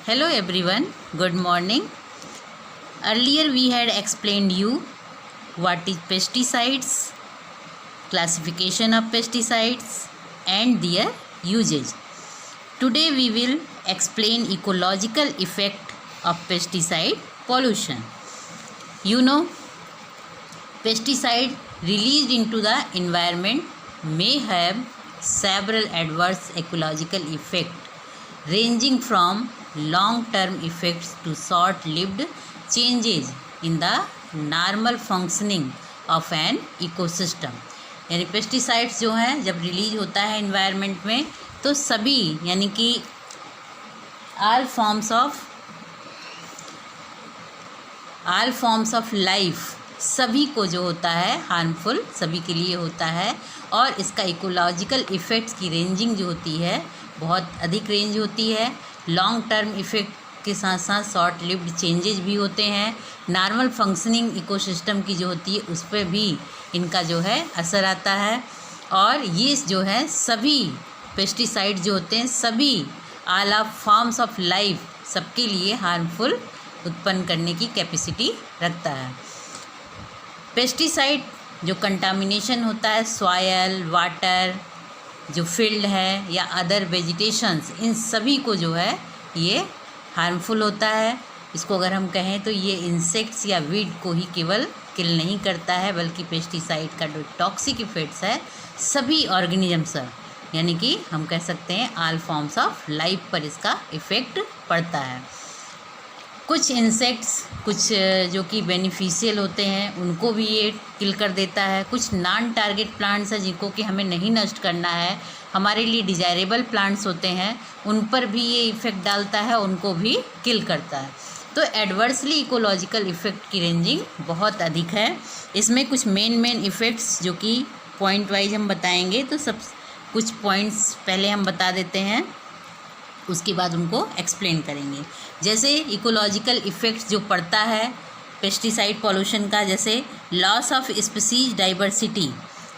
Hello everyone, good morning. Earlier we had explained you what is pesticides, classification of pesticides and their usage. Today we will explain ecological effect of pesticide pollution. You know, pesticide released into the environment may have several adverse ecological effects ranging from long-term effects to short-lived changes in the normal functioning of an ecosystem. यानी pesticides जो हैं जब release होता है environment में तो सभी यानी कि ऑल फॉर्म्स ऑफ लाइफ सभी को जो होता है हार्मफुल सभी के लिए होता है और इसका इकोलॉजिकल इफ़ेक्ट्स की रेंजिंग जो होती है बहुत अधिक रेंज होती है। लॉन्ग टर्म इफ़ेक्ट के साथ साथ शॉर्ट लिव्ड चेंजेस भी होते हैं। नॉर्मल फंक्शनिंग इकोसिस्टम की जो होती है उस पर भी इनका जो है असर आता है और ये जो है सभी पेस्टिसाइड जो होते हैं सभी all of forms of life सबके लिए हार्मफुल उत्पन्न करने की कैपेसिटी रखता है। पेस्टिसाइड जो कंटामिनेशन होता है सॉयल, वाटर, जो फील्ड है या अदर वेजिटेशंस, इन सभी को जो है ये हार्मफुल होता है। इसको अगर हम कहें तो ये इंसेक्ट्स या वीड को ही केवल किल नहीं करता है बल्कि पेस्टिसाइड का जो टॉक्सिक इफेक्ट्स है सभी ऑर्गेनिजम्स यानी कि हम कह सकते हैं ऑल फॉर्म्स ऑफ लाइफ पर इसका इफ़ेक्ट पड़ता है। कुछ इंसेक्ट्स कुछ जो कि बेनिफिशियल होते हैं उनको भी ये किल कर देता है। कुछ नॉन टारगेट प्लांट्स हैं जिनको कि हमें नहीं नष्ट करना है, हमारे लिए डिज़ायरेबल प्लांट्स होते हैं, उन पर भी ये इफ़ेक्ट डालता है, उनको भी किल करता है। तो एडवर्सली इकोलॉजिकल इफ़ेक्ट की रेंजिंग बहुत अधिक है। इसमें कुछ मेन इफ़ेक्ट्स जो कि पॉइंट वाइज हम बताएंगे तो सब कुछ पॉइंट्स पहले हम बता देते हैं, उसके बाद उनको एक्सप्लेन करेंगे। जैसे इकोलॉजिकल इफ़ेक्ट्स जो पड़ता है पेस्टिसाइड पॉल्यूशन का, जैसे loss of species diversity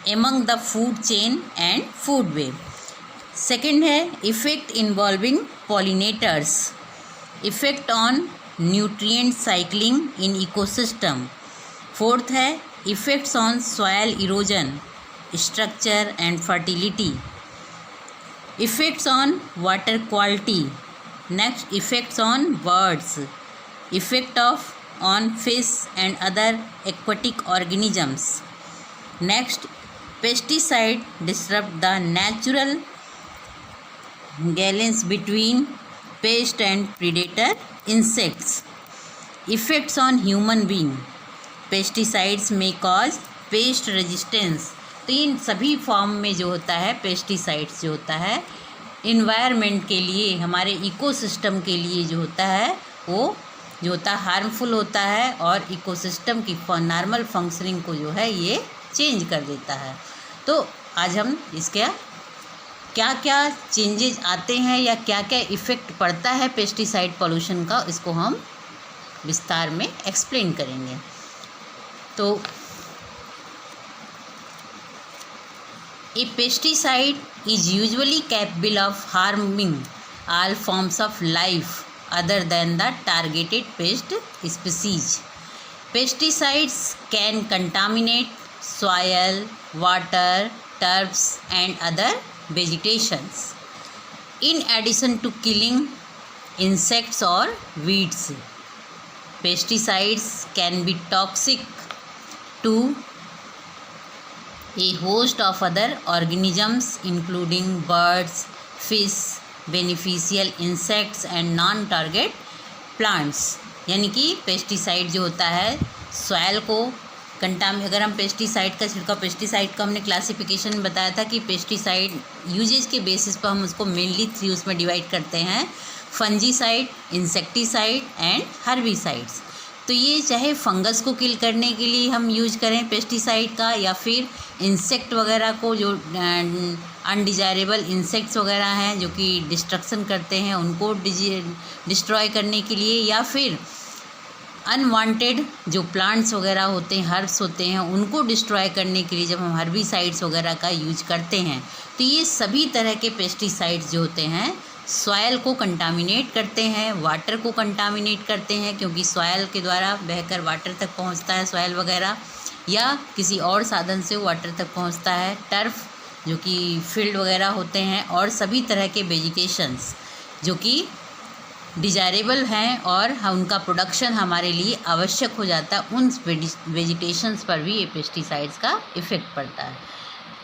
among the food chain and food web. Second है effect involving pollinators, effect on nutrient cycling in ecosystem. Fourth है effects on soil erosion, structure and fertility. Effects on water quality. Next, effects on birds. Effect on fish and other aquatic organisms. Next, pesticide disrupt the natural balance between pest and predator insects. Effects on human being. Pesticides may cause pest resistance. तो इन सभी form में जो होता है pesticides जो होता है environment के लिए, हमारे इकोसिस्टम के लिए जो होता है वो जो होता है हार्मफुल होता है और इकोसिस्टम की नॉर्मल फंक्शनिंग को जो है ये चेंज कर देता है। तो आज हम इसके क्या क्या चेंजेस आते हैं या क्या क्या इफ़ेक्ट पड़ता है पेस्टिसाइड पॉल्यूशन का, इसको हम विस्तार में एक्सप्लेन करेंगे। तो A pesticide is usually capable of harming all forms of life other than the targeted pest species. Pesticides can contaminate soil, water, turfs and other vegetations. In addition to killing insects or weeds, pesticides can be toxic to a host of other organisms including birds, fish, beneficial insects and non-target plants। यानी कि pesticide जो होता है soil को अगर हम pesticide का छिड़काव, पेस्टिसाइड का हमने क्लासिफिकेशन बताया था कि पेस्टिसाइड यूजेज के बेसिस पर हम उसको मेनली 3 उसमें डिवाइड करते हैं, फंजीसाइड, इंसेक्टिसाइड एंड हर्बिसाइड्स। तो ये चाहे फंगस को किल करने के लिए हम यूज करें पेस्टिसाइड का या फिर इंसेक्ट वगैरह को, जो अनडिजायरेबल इंसेक्ट्स वगैरह हैं जो कि डिस्ट्रक्शन करते हैं उनको डिस्ट्रॉय करने के लिए, या फिर अनवांटेड जो प्लांट्स वगैरह होते हैं, हर्ब्स होते हैं, उनको डिस्ट्रॉय करने के लिए जब हम हर्बिसाइड्स वगैरह का यूज करते हैं तो ये सभी तरह के पेस्टिसाइड्स जो होते हैं सॉयल को कंटामिनेट करते हैं, वाटर को कंटामिनेट करते हैं, क्योंकि सॉयल के द्वारा बहकर वाटर तक पहुंचता है सॉयल वगैरह, या किसी और साधन से वाटर तक पहुंचता है। टर्फ जो कि फील्ड वगैरह होते हैं, और सभी तरह के वेजिटेशंस जो कि डिजायरेबल हैं और उनका प्रोडक्शन हमारे लिए आवश्यक हो जाता है, उन वेजिटेशंस पर भी ये पेस्टिसाइड्स का इफ़ेक्ट पड़ता है।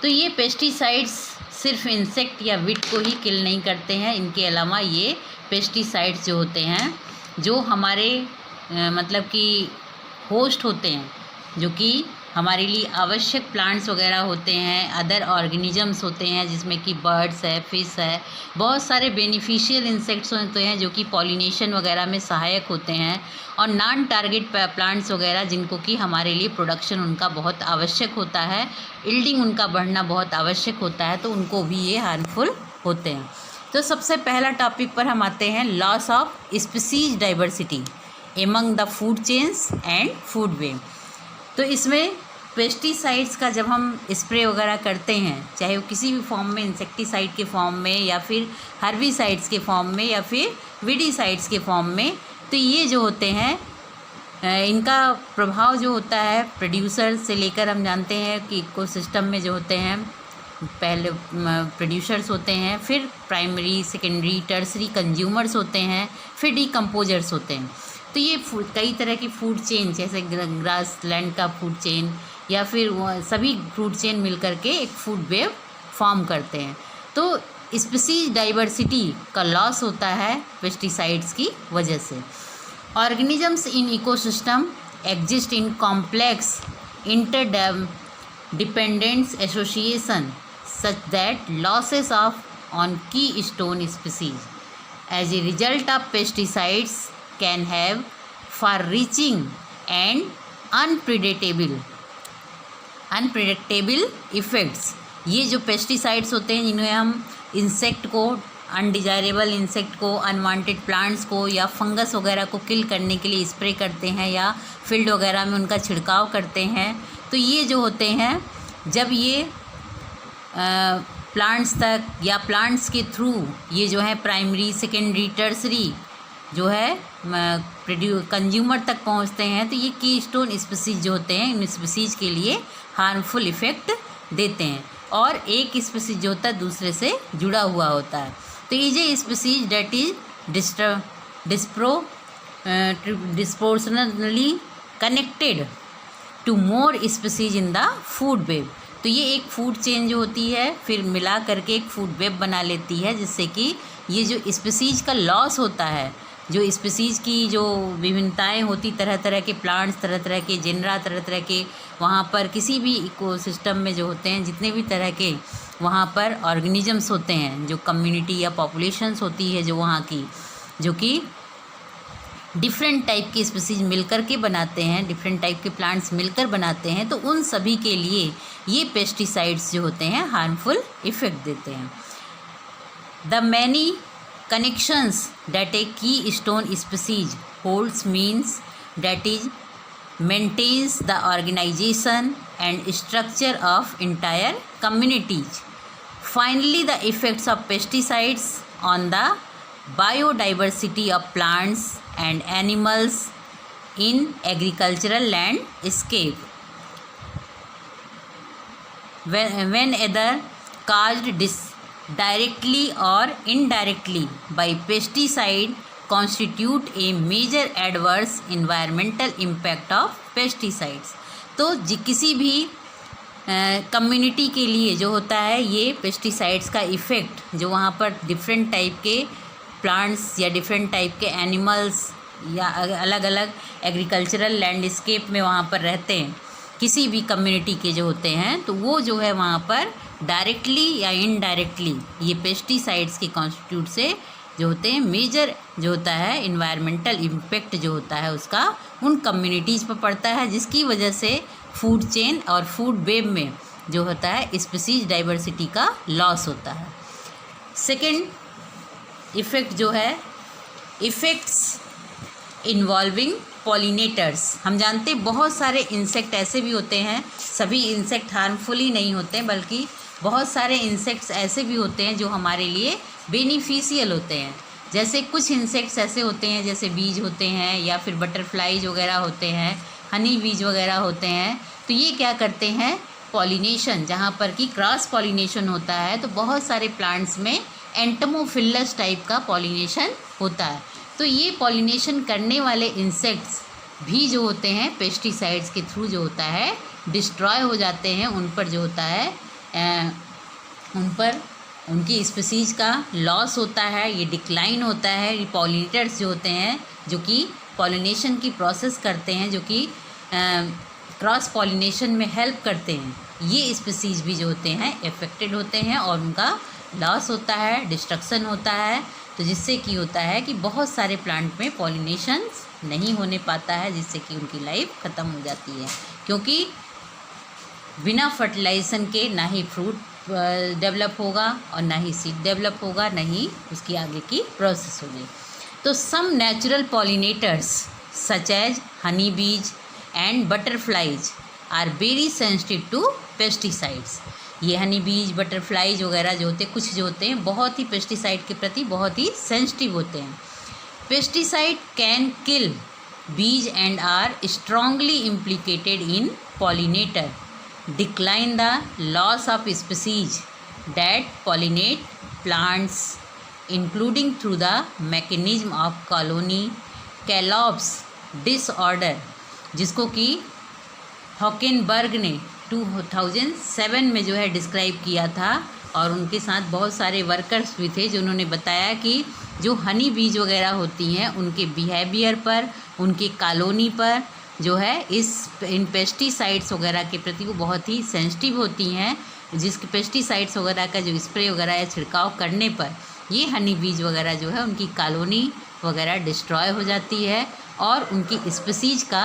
तो ये पेस्टिसाइड्स सिर्फ इंसेक्ट या वीट को ही किल नहीं करते हैं, इनके अलावा ये पेस्टिसाइड्स जो होते हैं जो हमारे मतलब कि होस्ट होते हैं, जो कि हमारे लिए आवश्यक प्लांट्स वगैरह होते हैं, अदर ऑर्गेनिजम्स होते हैं जिसमें कि बर्ड्स है, फिश है, बहुत सारे बेनिफिशियल इंसेक्ट्स होते हैं जो कि पॉलिनेशन वगैरह में सहायक होते हैं, और नॉन टारगेट प्लांट्स वगैरह जिनको कि हमारे लिए प्रोडक्शन उनका बहुत आवश्यक होता है, यील्डिंग उनका बढ़ना बहुत आवश्यक होता है, तो उनको भी ये हार्मफुल होते हैं। तो सबसे पहला टॉपिक पर हम आते हैं, loss of species diversity among the food chains and food web. तो इसमें पेस्टिसाइड्स का जब हम स्प्रे वगैरह करते हैं, चाहे वो किसी भी फॉर्म में, इंसेक्टिसाइड के फॉर्म में या फिर हर्बिसाइड्स के फॉर्म में या फिर वीडिसाइड्स के फॉर्म में, तो ये जो होते हैं इनका प्रभाव जो होता है प्रोड्यूसर से लेकर, हम जानते हैं कि इकोसिस्टम में जो होते हैं पहले प्रोड्यूसर्स होते हैं, फिर प्राइमरी, सेकेंडरी, टर्सरी कंज्यूमर्स होते हैं, फिर डिकम्पोजर्स होते हैं। तो ये कई तरह की फूड चेन, जैसे ग्रास लैंड का फूड चेन या फिर सभी फूड चेन मिलकर के एक फूड वेब फॉर्म करते हैं। तो स्पीसीज डाइवर्सिटी का लॉस होता है पेस्टिसाइड्स की वजह से। Organisms in ecosystem exist in complex interdependence association such that losses of on keystone species as a result of pesticides can have far-reaching and unpredictable effects। ये जो pesticides होते हैं जिन्हें हम इंसेक्ट को, अनडिजायरेबल इंसेक्ट को, unwanted plants को या फंगस वगैरह को किल करने के लिए स्प्रे करते हैं या फील्ड वगैरह में उनका छिड़काव करते हैं, तो ये जो होते हैं जब ये प्लांट्स तक या प्लांट्स के थ्रू ये जो है प्राइमरी, सेकेंडरी, टर्सरी जो है कंज्यूमर तक पहुंचते हैं, तो ये कीस्टोन स्पीसीज जो होते हैं इन स्पीसीज के लिए हार्मफुल इफ़ेक्ट देते हैं, और एक स्पीसीज जो होता है दूसरे से जुड़ा हुआ होता है। तो ये जो species that is disproportionately connected to more species in the food web. तो ये एक फूड चेन जो होती है फिर मिला करके एक फूड वेब बना लेती है, जिससे कि ये जो स्पीसीज का लॉस होता है, जो स्पीसीज़ की जो विभिन्नताएं होती, तरह तरह के प्लांट्स, तरह तरह के जेनरा, तरह तरह के वहाँ पर किसी भी इकोसिस्टम में जो होते हैं, जितने भी तरह के वहाँ पर ऑर्गेनिजम्स होते हैं, जो कम्युनिटी या पॉपुलेशंस होती है जो वहाँ की, जो कि डिफरेंट टाइप की स्पीसीज मिलकर के बनाते हैं, डिफरेंट टाइप के प्लांट्स मिलकर बनाते हैं, तो उन सभी के लिए ये पेस्टिसाइड्स जो होते हैं हार्मफुल इफ़ेक्ट देते हैं। The many connections that a keystone species holds means that it maintains the organization and structure of entire communities. Finally, the effects of pesticides on the biodiversity of plants and animals in agricultural landscape, when either caused directly or indirectly by pesticide, constitute a major adverse environmental impact of pesticides। तो किसी भी community के लिए जो होता है ये pesticides का इफ़ेक्ट, जो वहाँ पर डिफरेंट टाइप के प्लांट्स या डिफरेंट टाइप के एनिमल्स या अलग अलग एग्रीकल्चरल लैंडस्केप में वहाँ पर रहते हैं, किसी भी कम्युनिटी के जो होते हैं, तो वो जो है वहाँ पर डायरेक्टली या इनडायरेक्टली ये पेस्टिसाइड्स के कॉन्स्टिट्यूट से जो होते हैं मेजर जो होता है इन्वायरमेंटल इम्पेक्ट जो होता है उसका उन कम्युनिटीज़ पर पड़ता है, जिसकी वजह से फूड चेन और फूड वेब में जो होता है स्पीसीज डाइवर्सिटी का लॉस होता है। सेकेंड इफ़ेक्ट जो है इफ़ेक्ट्स इन्वॉल्विंग पॉलिनेटर्स। हम जानते हैं बहुत सारे इंसेक्ट ऐसे भी होते हैं, सभी इंसेक्ट हार्मफुल ही नहीं होते, बल्कि बहुत सारे इंसेक्ट्स ऐसे भी होते हैं जो हमारे लिए बेनिफिशियल होते हैं। जैसे कुछ इंसेक्ट्स ऐसे होते हैं, जैसे बीज होते हैं या फिर बटरफ्लाइज वगैरह होते हैं, हनी बीज वगैरह होते हैं। तो ये क्या करते हैं, पॉलिनेशन, जहाँ पर कि क्रॉस पॉलिनेशन होता है, तो बहुत सारे प्लांट्स में एंटमोफिलस टाइप का पॉलिनेशन होता है। तो ये पॉलिनेशन करने वाले इंसेक्ट्स भी जो होते हैं पेस्टिसाइड्स के थ्रू जो होता है डिस्ट्रॉय हो जाते हैं। उन पर जो होता है उन पर उनकी स्पीसीज का लॉस होता है, ये डिक्लाइन होता है। ये पॉलिनेटर्स जो होते हैं जो कि पॉलिनेशन की प्रोसेस करते हैं, जो कि क्रॉस पॉलिनेशन में हेल्प करते हैं, ये स्पीसीज भी जो होते हैं अफेक्टेड होते हैं और उनका लॉस होता है, डिस्ट्रक्शन होता है। तो जिससे कि होता है कि बहुत सारे प्लांट में पॉलिनेशन नहीं होने पाता है, जिससे कि उनकी लाइफ ख़त्म हो जाती है। क्योंकि बिना फर्टिलाइजेशन के ना ही फ्रूट डेवलप होगा और ना ही सीड डेवलप होगा, ना ही उसकी आगे की प्रोसेस होगी। तो some natural pollinators such as honey bees and butterflies are very sensitive to pesticides. ये हनी बीज, बटरफ्लाइज वगैरह जो होते हैं, कुछ जो होते हैं बहुत ही पेस्टिसाइड के प्रति बहुत ही सेंसिटिव होते हैं। Pesticide can kill bees and are strongly implicated in pollinator decline the loss of species that pollinate plants, including through the mechanism of colony collapse disorder, जिसको कि हॉकेनबर्ग ने 2007 में जो है डिस्क्राइब किया था। और उनके साथ बहुत सारे वर्कर्स भी थे जिन्होंने बताया कि जो हनी बीज वगैरह होती हैं उनके बिहेवियर पर, उनके कॉलोनी पर जो है इन पेस्टिसाइड्स वगैरह के प्रति वो बहुत ही सेंसिटिव होती हैं। जिसके पेस्टिसाइड्स वगैरह का जो स्प्रे वगैरह या छिड़काव करने पर ये हनी बीज वगैरह जो है उनकी कॉलोनी वगैरह डिस्ट्रॉय हो जाती है और उनकी स्पीसीज का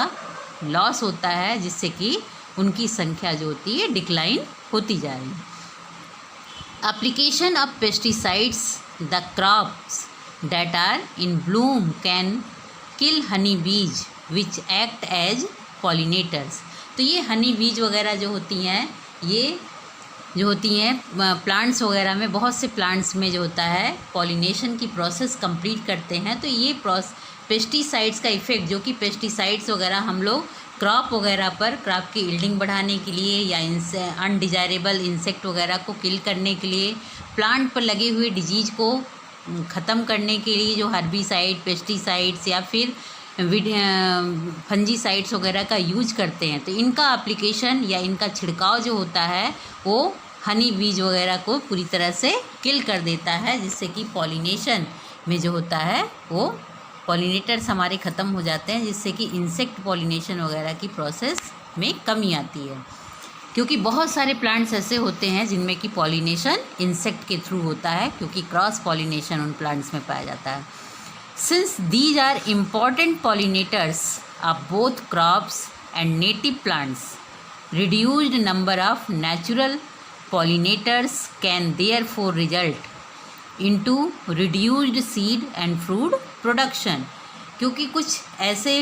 लॉस होता है, जिससे कि उनकी संख्या जो होती है डिक्लाइन होती जा रही है। Application of pesticides the crops that are in bloom can kill honey bees which act as pollinators. तो ये हनी बीज वगैरह जो होती हैं, ये जो होती हैं प्लांट्स वगैरह में, बहुत से प्लांट्स में जो होता है पॉलिनेशन की प्रोसेस कंप्लीट करते हैं। तो ये पेस्टिसाइड्स का इफ़ेक्ट, जो कि पेस्टिसाइड्स वगैरह हम लोग क्रॉप वगैरह पर, क्रॉप की यील्डिंग बढ़ाने के लिए या अनडिजायरेबल इंसेक्ट वगैरह को किल करने के लिए, प्लांट पर लगे हुए डिजीज़ को ख़त्म करने के लिए जो हर्बिसाइड, पेस्टिसाइड्स या फिर फंजीसाइड्स वगैरह का यूज करते हैं। तो इनका एप्लीकेशन या इनका छिड़काव जो होता है वो हनी बीज वगैरह को पूरी तरह से किल कर देता है, जिससे कि पॉलिनेशन में जो होता है वो पॉलिनेटर्स हमारे ख़त्म हो जाते हैं, जिससे कि इंसेक्ट पॉलिनेशन वगैरह की प्रोसेस में कमी आती है। क्योंकि बहुत सारे प्लांट्स ऐसे होते हैं जिनमें कि पॉलिनेशन इंसेक्ट के थ्रू होता है, क्योंकि क्रॉस पॉलिनेशन उन प्लांट्स में पाया जाता है। Since these are important pollinators of both crops and native plants, reduced number of natural pollinators can therefore result into reduced seed and fruit production। क्योंकि कुछ ऐसे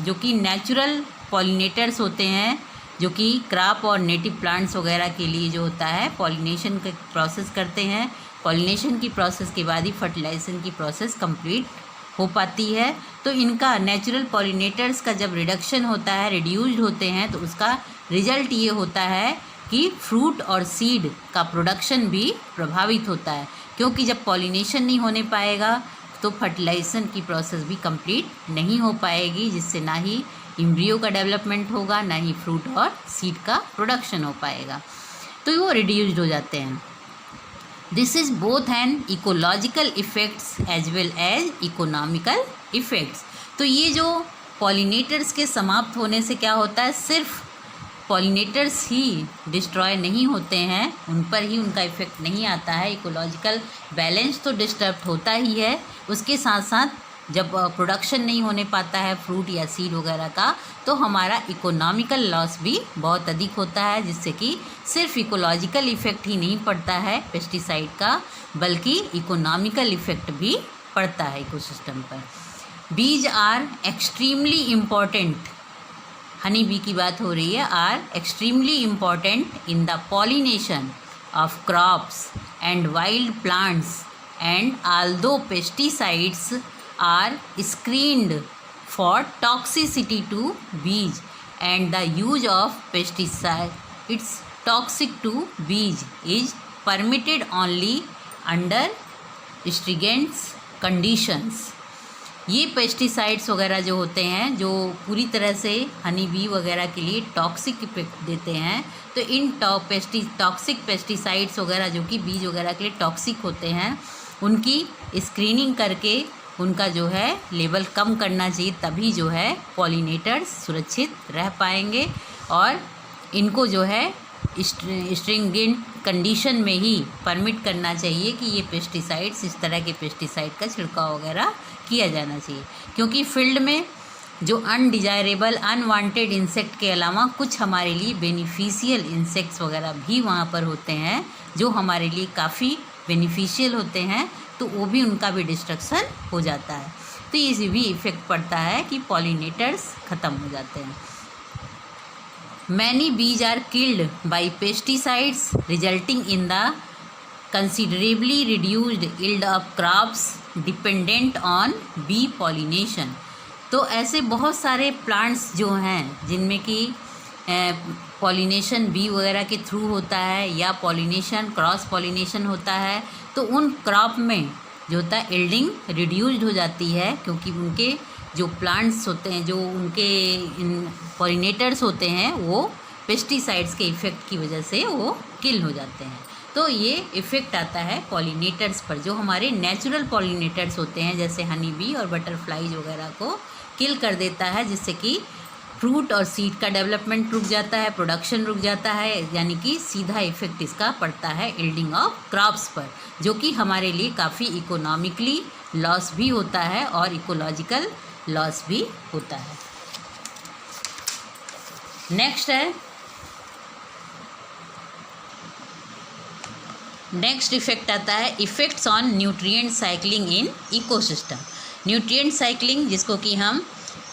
जो कि नेचुरल पॉलिनेटर्स होते हैं, जो कि क्रॉप और नेटिव प्लांट्स वगैरह के लिए जो होता है पॉलिनेशन का प्रोसेस करते हैं। पॉलिनेशन की प्रोसेस के बाद ही फर्टिलाइजेशन की प्रोसेस कंप्लीट हो पाती है। तो इनका नेचुरल पॉलिनेटर्स का जब रिडक्शन होता है, रिड्यूस्ड होते हैं, तो उसका रिजल्ट ये होता है कि फ्रूट और सीड का प्रोडक्शन भी प्रभावित होता है। क्योंकि जब पॉलिनेशन नहीं होने पाएगा तो फर्टिलाइजेशन की प्रोसेस भी कंप्लीट नहीं हो पाएगी, जिससे ना ही एम्ब्रियो का डेवलपमेंट होगा, ना ही फ्रूट और सीड का प्रोडक्शन हो पाएगा। तो वो रिड्यूस्ड हो जाते हैं। This is both an ecological effects as well as economical effects। तो ये जो पॉलिनेटर्स के समाप्त होने से क्या होता है, सिर्फ पॉलिनेटर्स ही डिस्ट्रॉय नहीं होते हैं, उन पर ही उनका इफ़ेक्ट नहीं आता है। इकोलॉजिकल बैलेंस तो डिस्टर्ब होता ही है, उसके साथ साथ जब प्रोडक्शन नहीं होने पाता है फ्रूट या सीड वगैरह का, तो हमारा इकोनॉमिकल लॉस भी बहुत अधिक होता है, जिससे कि सिर्फ इकोलॉजिकल इफ़ेक्ट ही नहीं पड़ता है पेस्टिसाइड का, बल्कि इकोनॉमिकल इफ़ेक्ट भी पड़ता है इकोसिस्टम पर। Bees are extremely important, honey bee की बात हो रही है, are extremely important in the pollination of crops and wild plants, and although pesticides are screened for toxicity to bees, and the use of pesticides toxic to bees is permitted only under stringent conditions। ये pesticides वगैरह जो होते हैं जो पूरी तरह से honey bee वगैरह के लिए टॉक्सिक इफेक्ट देते हैं, तो इन टॉक्सिक पेस्टिसाइड्स वगैरह जो कि बीज वगैरह के लिए टॉक्सिक होते हैं, उनकी स्क्रीनिंग करके उनका जो है लेवल कम करना चाहिए, तभी जो है पॉलिनेटर्स सुरक्षित रह पाएंगे। और इनको जो है स्ट्रिंजेंट कंडीशन में ही परमिट करना चाहिए कि ये पेस्टिसाइड्स, इस तरह के पेस्टिसाइड का छिड़काव वगैरह किया जाना चाहिए, क्योंकि फील्ड में जो अनडिजायरेबल अनवांटेड इंसेक्ट के अलावा कुछ हमारे लिए बेनिफिशियल इंसेक्ट्स वगैरह भी वहाँ पर होते हैं जो हमारे लिए काफ़ी बेनिफिशियल होते हैं, तो वो भी उनका भी डिस्ट्रक्शन हो जाता है। तो ये भी इफ़ेक्ट पड़ता है कि पॉलिनेटर्स ख़त्म हो जाते हैं। Many bees are killed by pesticides, resulting in the considerably reduced yield of crops dependent on bee pollination। तो ऐसे बहुत सारे प्लांट्स जो हैं जिनमें कि पॉलिनेशन बी वगैरह के थ्रू होता है या पॉलिनेशन क्रॉस पॉलिनेशन होता है, तो उन क्रॉप में जो होता है यील्डिंग रिड्यूस्ड हो जाती है, क्योंकि उनके जो प्लांट्स होते हैं, जो उनके पॉलिनेटर्स होते हैं, वो पेस्टिसाइड्स के इफ़ेक्ट की वजह से वो किल हो जाते हैं। तो ये इफ़ेक्ट आता है पॉलिनेटर्स पर, जो हमारे नेचुरल पॉलिनेटर्स होते हैं जैसे हनी बी और बटरफ्लाईज वगैरह को किल कर देता है, जिससे कि फ्रूट और सीड का डेवलपमेंट रुक जाता है, प्रोडक्शन रुक जाता है, यानी कि सीधा इफ़ेक्ट इसका पड़ता है यील्डिंग ऑफ क्रॉप्स पर, जो कि हमारे लिए काफ़ी इकोनॉमिकली लॉस भी होता है और इकोलॉजिकल लॉस भी होता है। नेक्स्ट इफेक्ट आता है effects on nutrient cycling in ecosystem. Nutrient cycling, जिसको कि हम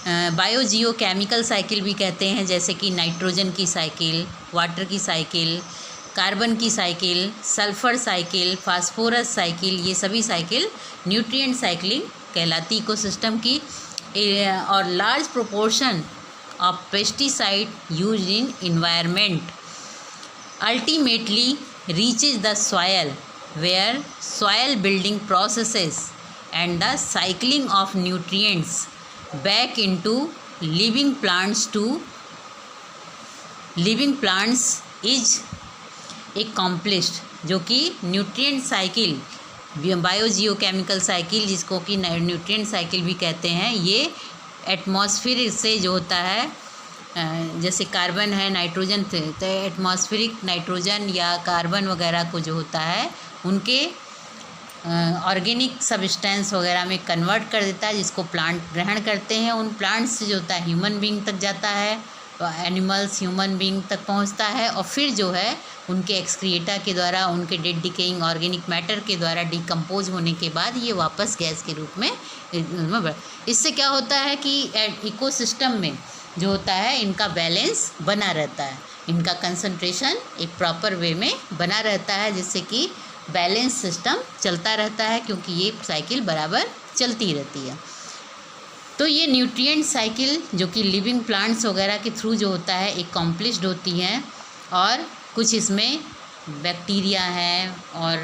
बायोजियो केमिकल साइकिल भी कहते हैं, जैसे कि नाइट्रोजन की साइकिल, वाटर की साइकिल, कार्बन की cycle, sulphur cycle, phosphorus cycle, ये सभी साइकिल न्यूट्रिएंट साइकिलिंग कहलाती इकोसिस्टम की। और large proportion of pesticide used in environment ultimately reaches the soil, where soil building processes and the cycling of nutrients back into living plants is accomplished। जो कि nutrient cycle, biogeochemical cycle, जिसको कि nutrient cycle भी कहते हैं, ये atmosphere से जो होता है, जैसे कार्बन है, नाइट्रोजन थे, तो एटमॉस्फेरिक नाइट्रोजन या कार्बन वगैरह को जो होता है उनके ऑर्गेनिक सब्सटेंस वगैरह में कन्वर्ट कर देता है, जिसको प्लांट ग्रहण करते हैं। उन प्लांट्स से जो होता है ह्यूमन बीइंग तक जाता है, एनिमल्स ह्यूमन बीइंग तक पहुंचता है, और फिर जो है उनके एक्सक्रिएटा के द्वारा, उनके डेड डिकेइंग ऑर्गेनिक मैटर के द्वारा डिकम्पोज होने के बाद ये वापस गैस के रूप में। इससे क्या होता है कि इकोसिस्टम में जो होता है इनका बैलेंस बना रहता है, इनका कंसंट्रेशन एक प्रॉपर वे में बना रहता है, जिससे कि बैलेंस सिस्टम चलता रहता है, क्योंकि ये साइकिल बराबर चलती रहती है। तो ये न्यूट्रिएंट साइकिल जो कि लिविंग प्लांट्स वगैरह के थ्रू जो होता है एकम्प्लिश्ड होती हैं, और कुछ इसमें बैक्टीरिया हैं और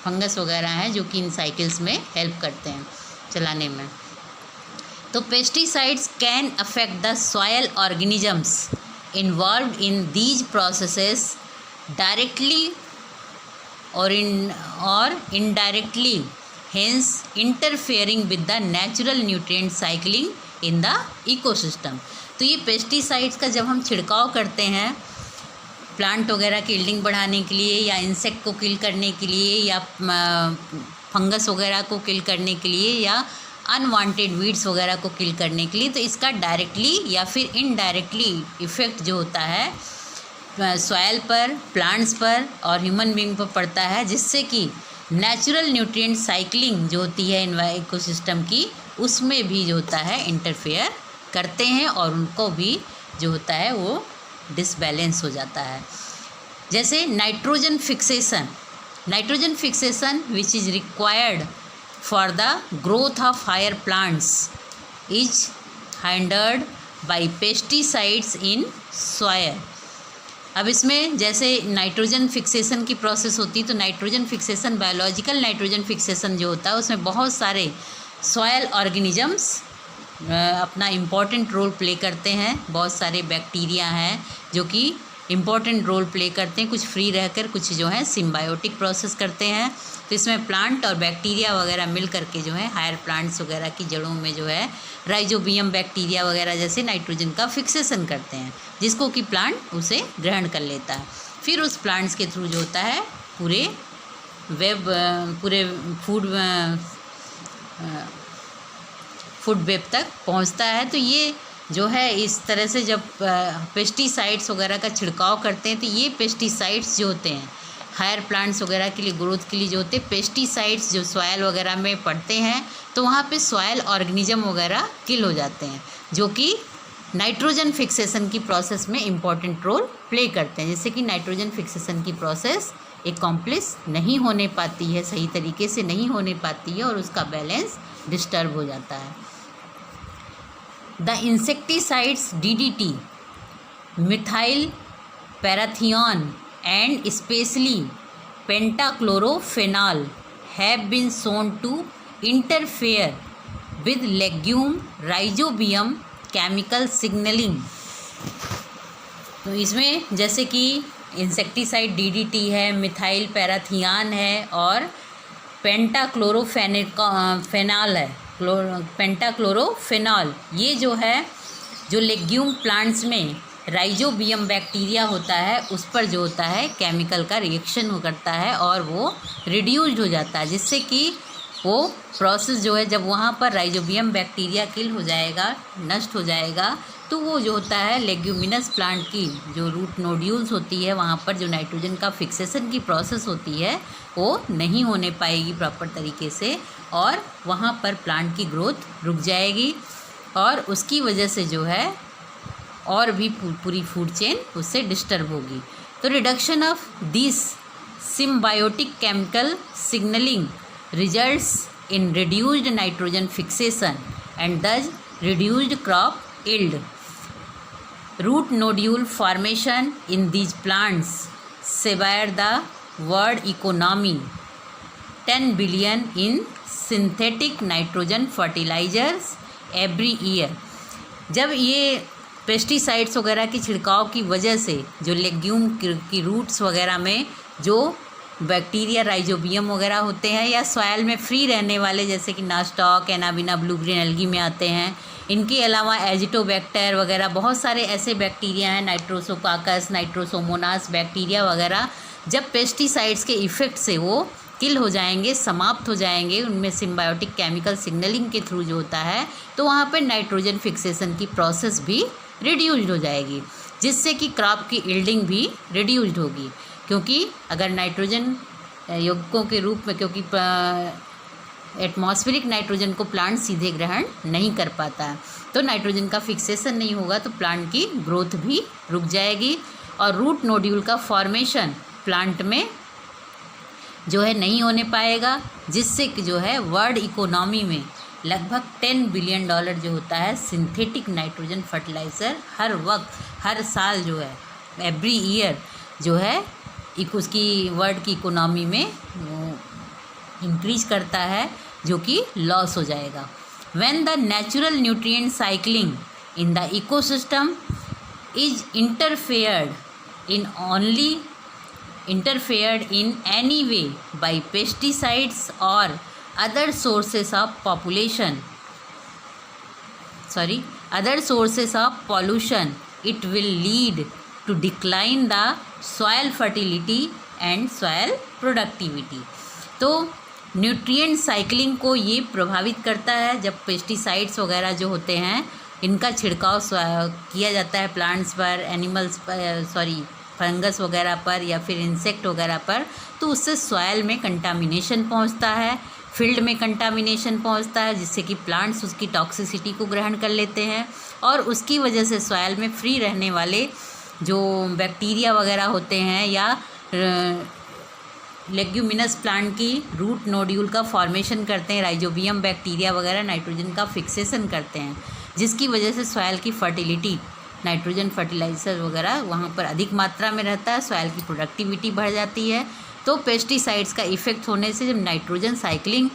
फंगस वगैरह हैं जो कि इन साइकिल्स में हेल्प करते हैं चलाने में। तो pesticides can affect the soil organisms involved in these processes directly और indirectly, hence interfering with the natural nutrient cycling in the ecosystem. तो ये पेस्टिसाइड्स का जब हम छिड़काव करते हैं प्लांट वगैरह की यील्डिंग बढ़ाने के लिए, या इंसेक्ट को किल करने के लिए, या फंगस वगैरह को किल करने के लिए, या अनवांटेड वीड्स वगैरह को किल करने के लिए, तो इसका डायरेक्टली या फिर इनडायरेक्टली इफ़ेक्ट जो होता है सॉयल पर, प्लांट्स पर और ह्यूमन बीइंग पर पड़ता है, जिससे कि नेचुरल न्यूट्रिएंट साइकिलिंग जो होती है इकोसिस्टम की, उसमें भी जो होता है इंटरफेयर करते हैं, और उनको भी जो होता है वो डिसबैलेंस हो जाता है। जैसे nitrogen fixation which is required for the growth of higher plants is handled by pesticides in soil. अब इसमें जैसे नाइट्रोजन फिक्सेशन की प्रोसेस होती है, तो nitrogen fixation biological nitrogen fixation जो होता है उसमें बहुत सारे सॉयल ऑर्गेनिजम्स अपना इम्पॉर्टेंट रोल प्ले करते हैं। बहुत सारे बैक्टीरिया हैं जो कि इम्पॉर्टेंट रोल प्ले करते हैं, कुछ फ्री रहकर, कुछ जो है सिम्बायोटिक प्रोसेस करते हैं। तो इसमें प्लांट और बैक्टीरिया वगैरह मिल करके जो है हायर प्लांट्स वगैरह की जड़ों में जो है राइजोबियम बैक्टीरिया वगैरह जैसे नाइट्रोजन का फिक्सेशन करते हैं, जिसको कि प्लांट उसे ग्रहण कर लेता है। फिर उस प्लांट्स के थ्रू जो होता है पूरे फूड वेब तक पहुंचता है। तो ये जो है इस तरह से जब पेस्टिसाइड्स वगैरह का छिड़काव करते हैं, तो ये पेस्टिसाइड्स जो होते हैं हायर प्लांट्स वगैरह के लिए ग्रोथ के लिए जो होते हैं, पेस्टिसाइड्स जो सॉयल वगैरह में पड़ते हैं तो वहाँ पे सॉयल ऑर्गेनिज्म वगैरह किल हो जाते हैं, जो कि नाइट्रोजन फिक्सेशन की प्रोसेस में इम्पॉर्टेंट रोल प्ले करते हैं। जैसे कि नाइट्रोजन फिक्सेशन की प्रोसेस एक कॉम्प्लेक्स नहीं होने पाती है, सही तरीके से नहीं होने पाती है और उसका बैलेंस डिस्टर्ब हो जाता है। The insecticides DDT, methyl parathion and specially pentachlorophenol have been shown to interfere with legume rhizobium chemical signalling. तो इसमें जैसे कि इंसेक्टिसाइड DDT है, मिथाइल पैराथियन है और पेंटाक्लोरोफेनॉल है, पेंटाक्लोरोफेनॉल। ये जो है जो लेग्यूम प्लांट्स में राइजोबियम बैक्टीरिया होता है उस पर जो होता है केमिकल का रिएक्शन करता है और वो रिड्यूस्ड हो जाता है, जिससे कि वो प्रोसेस जो है जब वहाँ पर राइजोबियम बैक्टीरिया किल हो जाएगा, नष्ट हो जाएगा, तो वो जो होता है लेग्यूमिनस प्लांट की जो रूट नोड्यूल्स होती है वहाँ पर जो नाइट्रोजन का फिक्सेशन की प्रोसेस होती है वो नहीं होने पाएगी प्रॉपर तरीके से और वहाँ पर प्लांट की ग्रोथ रुक जाएगी और उसकी वजह से जो है और भी पूरी फूड चेन उससे डिस्टर्ब होगी। तो reduction of this symbiotic chemical signalling results in reduced nitrogen fixation and thus reduced crop yield. Root nodule formation in these plants sever the world economy 10 billion in synthetic nitrogen fertilizers every year। जब ये pesticides वगैरह की छिड़काव की वजह से जो legume की रूट्स वगैरह में जो बैक्टीरिया राइजोबियम वगैरह होते हैं या सॉयल में फ्री रहने वाले जैसे कि नास्टॉक, एनाबिना, ब्लू ग्रीन एल्गी में आते हैं, इनके अलावा एजिटोबैक्टर वगैरह बहुत सारे ऐसे बैक्टीरिया हैं, नाइट्रोसोकाकस, नाइट्रोसोमोनास बैक्टीरिया वगैरह, जब पेस्टिसाइड्स के इफ़ेक्ट से वो किल हो जाएंगे, समाप्त हो जाएंगे, उनमें सिम्बायोटिक केमिकल सिग्नलिंग के थ्रू जो होता है, तो वहाँ पर नाइट्रोजन फिक्सेशन की प्रोसेस भी रिड्यूस्ड हो जाएगी, जिससे कि क्रॉप की यील्डिंग भी रिड्यूस्ड होगी। क्योंकि अगर नाइट्रोजन यौगिकों के रूप में, क्योंकि एटमॉस्फेरिक नाइट्रोजन को प्लांट सीधे ग्रहण नहीं कर पाता है, तो नाइट्रोजन का फिक्सेशन नहीं होगा तो प्लांट की ग्रोथ भी रुक जाएगी और रूट नोड्यूल का फॉर्मेशन प्लांट में जो है नहीं होने पाएगा, जिससे कि जो है वर्ल्ड इकोनॉमी में लगभग $10 बिलियन जो होता है सिंथेटिक नाइट्रोजन फर्टिलाइज़र हर वक्त, हर साल जो है एवरी ईयर जो है उसकी वर्ल्ड की इकोनॉमी में इंक्रीज करता है, जो कि लॉस हो जाएगा। When the natural nutrient cycling in the ecosystem is interfered in any way by pesticides or other sources of pollution, it will lead to decline the soil fertility and soil productivity। तो nutrient cycling को ये प्रभावित करता है जब pesticides वगैरह जो होते हैं इनका छिड़काव किया जाता है प्लांट्स पर, एनिमल्स पर, फंगस वगैरह पर या फिर इंसेक्ट वगैरह पर, तो उससे सॉयल में कंटामिनेशन पहुंचता है, फील्ड में कंटामिनेशन पहुंचता है, जिससे कि प्लांट्स उसकी टॉक्सिसिटी को ग्रहण कर लेते हैं और उसकी वजह से सॉयल में फ्री रहने वाले जो बैक्टीरिया वगैरह होते हैं या लेग्यूमिनस प्लांट की रूट नोड्यूल का फॉर्मेशन करते हैं, राइजोबियम बैक्टीरिया वगैरह नाइट्रोजन का फिक्सेशन करते हैं, जिसकी वजह से सॉइल की फर्टिलिटी, नाइट्रोजन फर्टिलाइजर वगैरह वहाँ पर अधिक मात्रा में रहता है, सॉइल की प्रोडक्टिविटी बढ़ जाती है। तो पेस्टिसाइड्स का इफ़ेक्ट होने से जब nitrogen cycling,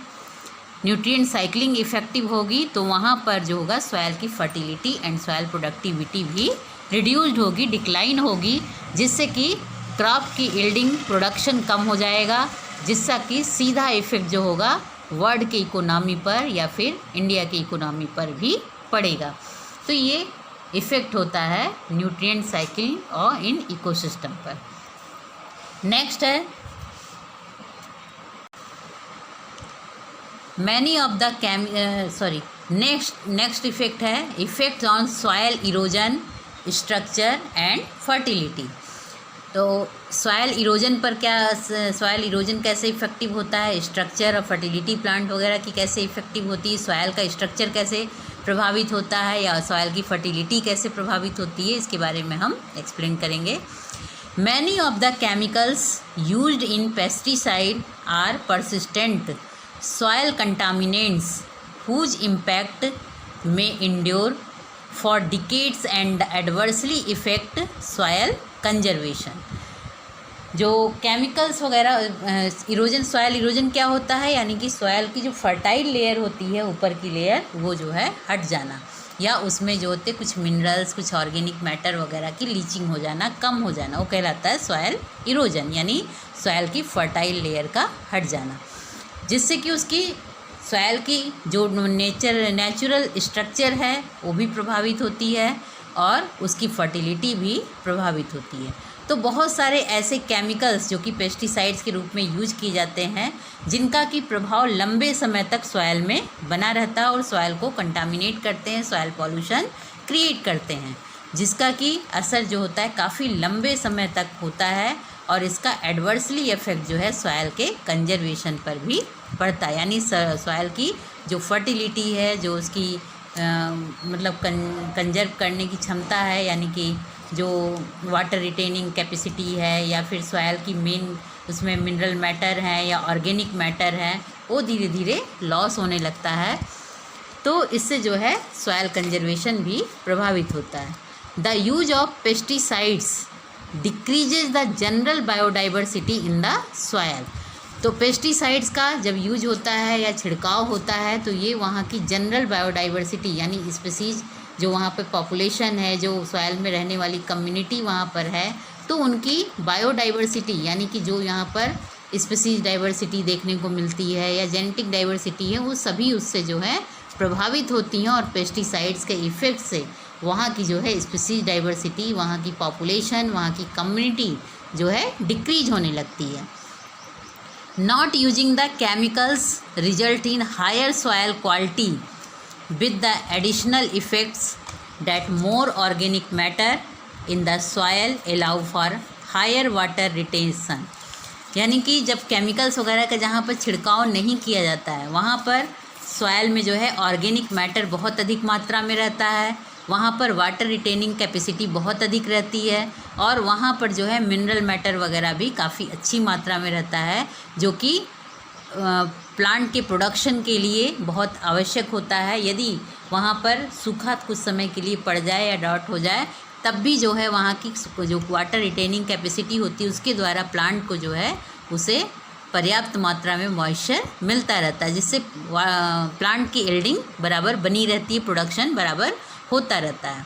nutrient cycling effective होगी तो वहाँ पर जो होगा सॉइल की फर्टिलिटी एंड सॉइल प्रोडक्टिविटी भी रिड्यूस्ड होगी, डिक्लाइन होगी, जिससे कि क्रॉप की यील्डिंग प्रोडक्शन कम हो जाएगा, जिसका कि सीधा इफेक्ट जो होगा वर्ल्ड की इकोनॉमी पर या फिर इंडिया की इकोनॉमी पर भी पड़ेगा। तो ये इफ़ेक्ट होता है न्यूट्रिएंट साइकिल और इन इकोसिस्टम पर। नेक्स्ट है many of the next effect है effect on soil erosion, structure and fertility. तो सॉयल इरोजन पर क्या, सॉयल इरोजन कैसे इफेक्टिव होता है, स्ट्रक्चर और फर्टिलिटी प्लांट वगैरह की कैसे इफेक्टिव होती है, सॉयल का स्ट्रक्चर कैसे प्रभावित होता है या सॉयल की फर्टिलिटी कैसे प्रभावित होती है, इसके बारे में हम एक्सप्लेन करेंगे। Many of the chemicals used in pesticide are persistent soil contaminants whose impact may endure for decades and adversely affect soil conservation. जो केमिकल्स वगैरह इरोजन, सॉयल इरोजन क्या होता है, यानी कि सॉयल की जो फर्टाइल लेयर होती है, ऊपर की लेयर, वो जो है हट जाना, या उसमें जो होते कुछ मिनरल्स, कुछ ऑर्गेनिक मैटर वगैरह की लीचिंग हो जाना, कम हो जाना, वो कहलाता है सॉयल इरोजन, यानी सॉयल की फर्टाइल लेयर का हट जाना, जिससे कि उसकी सॉयल की जो नेचुरल स्ट्रक्चर है वो भी प्रभावित होती है और उसकी फर्टिलिटी भी प्रभावित होती है। तो बहुत सारे ऐसे केमिकल्स जो कि पेस्टिसाइड्स के रूप में यूज किए जाते हैं, जिनका कि प्रभाव लंबे समय तक सॉयल में बना रहता है और सॉयल को कंटामिनेट करते हैं, सॉयल पॉल्यूशन क्रिएट करते हैं, जिसका कि असर जो होता है काफ़ी लंबे समय तक होता है और इसका एडवर्सली इफेक्ट जो है सॉयल के कंजर्वेशन पर भी पड़ता है। यानी सॉयल की जो फर्टिलिटी है, जो उसकी मतलब कंजर्व करने की क्षमता है, यानी कि जो वाटर रिटेनिंग कैपेसिटी है, या फिर सॉयल की मेन उसमें मिनरल मैटर है या ऑर्गेनिक मैटर है, वो धीरे धीरे लॉस होने लगता है। तो इससे जो है सॉयल कंजर्वेशन भी प्रभावित होता है। The use of pesticides decreases the general biodiversity in the soil. तो पेस्टिसाइड्स का जब यूज होता है या छिड़काव होता है तो ये वहाँ की जनरल बायोडाइवर्सिटी, यानी स्पीसीज जो वहाँ पे पॉपुलेशन है, जो सॉयल में रहने वाली कम्युनिटी वहाँ पर है, तो उनकी बायोडाइवर्सिटी, यानी कि जो यहाँ पर स्पीसीज डाइवर्सिटी देखने को मिलती है या जेनेटिक डाइवर्सिटी है, वो सभी उससे जो है प्रभावित होती हैं और पेस्टिसाइड्स के इफ़ेक्ट से वहाँ की जो है स्पीसीज डाइवर्सिटी, वहाँ की पॉपुलेशन, वहाँ की कम्युनिटी जो है डिक्रीज होने लगती है। Not using the chemicals result in higher soil quality with the additional effects that more organic matter in the soil allow for higher water retention। यानी कि जब केमिकल्स वगैरह का जहाँ पर छिड़काव नहीं किया जाता है, वहाँ पर सॉयल में जो है ऑर्गेनिक मैटर बहुत अधिक मात्रा में रहता है, वहाँ पर वाटर रिटेनिंग कैपेसिटी बहुत अधिक रहती है और वहाँ पर जो है मिनरल मैटर वगैरह भी काफ़ी अच्छी मात्रा में रहता है, जो कि प्लांट के प्रोडक्शन के लिए बहुत आवश्यक होता है। यदि वहाँ पर सूखा कुछ समय के लिए पड़ जाए या डॉट हो जाए, तब भी जो है वहाँ की जो वाटर रिटेनिंग कैपेसिटी होती है उसके द्वारा प्लांट को जो है उसे पर्याप्त मात्रा में मॉइस्चर मिलता रहता है, जिससे प्लांट की यील्डिंग बराबर बनी रहती है, प्रोडक्शन बराबर होता रहता है।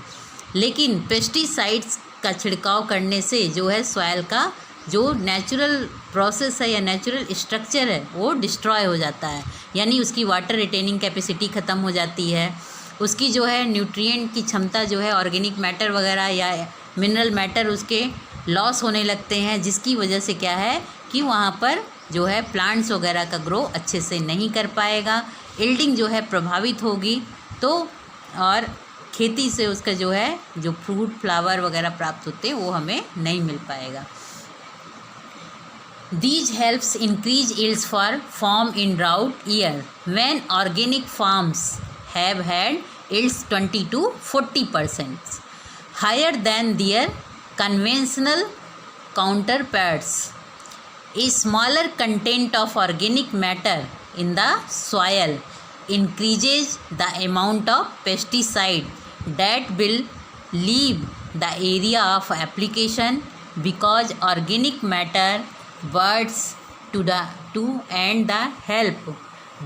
लेकिन पेस्टिसाइड्स का छिड़काव करने से जो है सॉयल का जो नेचुरल प्रोसेस है या नेचुरल स्ट्रक्चर है वो डिस्ट्रॉय हो जाता है, यानी उसकी वाटर रिटेनिंग कैपेसिटी ख़त्म हो जाती है, उसकी जो है न्यूट्रिएंट की क्षमता जो है ऑर्गेनिक मैटर वगैरह या मिनरल मैटर उसके लॉस होने लगते हैं, जिसकी वजह से क्या है कि वहाँ पर जो है प्लांट्स वगैरह का ग्रो अच्छे से नहीं कर पाएगा, यील्डिंग जो है प्रभावित होगी, तो और खेती से उसका जो है जो फ्रूट फ्लावर वगैरह प्राप्त होते हैं वो हमें नहीं मिल पाएगा। These helps increase yields for farm in drought year when organic farms have had yields 20 to 40% higher than their conventional counterparts. A smaller content of organic matter in the soil increases the amount of pesticide that will leave the area of application, because organic matter works to and the help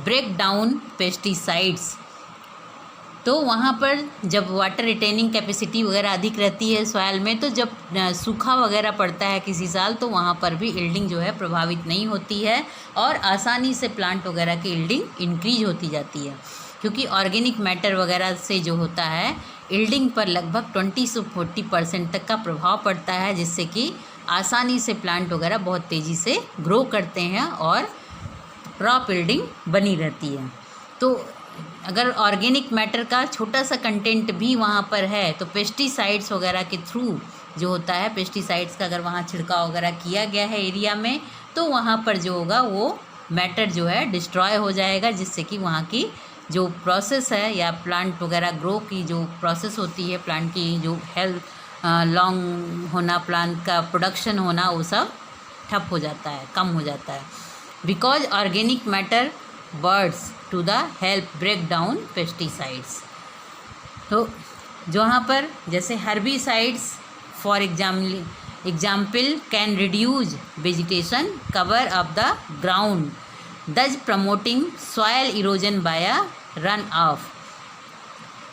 break down pesticides. तो वहाँ पर जब water retaining capacity वगैरह अधिक रहती है soil में, तो जब सूखा वगैरह पड़ता है किसी साल, तो वहाँ पर भी यील्डिंग जो है प्रभावित नहीं होती है और आसानी से प्लांट वगैरह की यील्डिंग इंक्रीज होती जाती है, क्योंकि ऑर्गेनिक मैटर वगैरह से जो होता है यील्डिंग पर लगभग 20 से 40% तक का प्रभाव पड़ता है, जिससे कि आसानी से प्लांट वगैरह बहुत तेज़ी से ग्रो करते हैं और क्रॉप यील्डिंग बनी रहती है। तो अगर ऑर्गेनिक मैटर का छोटा सा कंटेंट भी वहाँ पर है, तो पेस्टिसाइड्स वगैरह के थ्रू जो होता है, पेस्टिसाइड्स का अगर वहाँ छिड़काव वगैरह किया गया है एरिया में, तो वहाँ पर जो होगा वो मैटर जो है डिस्ट्रॉय हो जाएगा, जिससे कि वहाँ की जो प्रोसेस है या प्लांट वगैरह ग्रो की जो प्रोसेस होती है, प्लांट की जो हेल्थ लॉन्ग होना, प्लांट का प्रोडक्शन होना, वो सब ठप हो जाता है, कम हो जाता है। Because organic matter works to the help break down pesticides. तो जहाँ पर जैसे herbicides for example can reduce vegetation cover of the ground, thus promoting soil erosion by run off.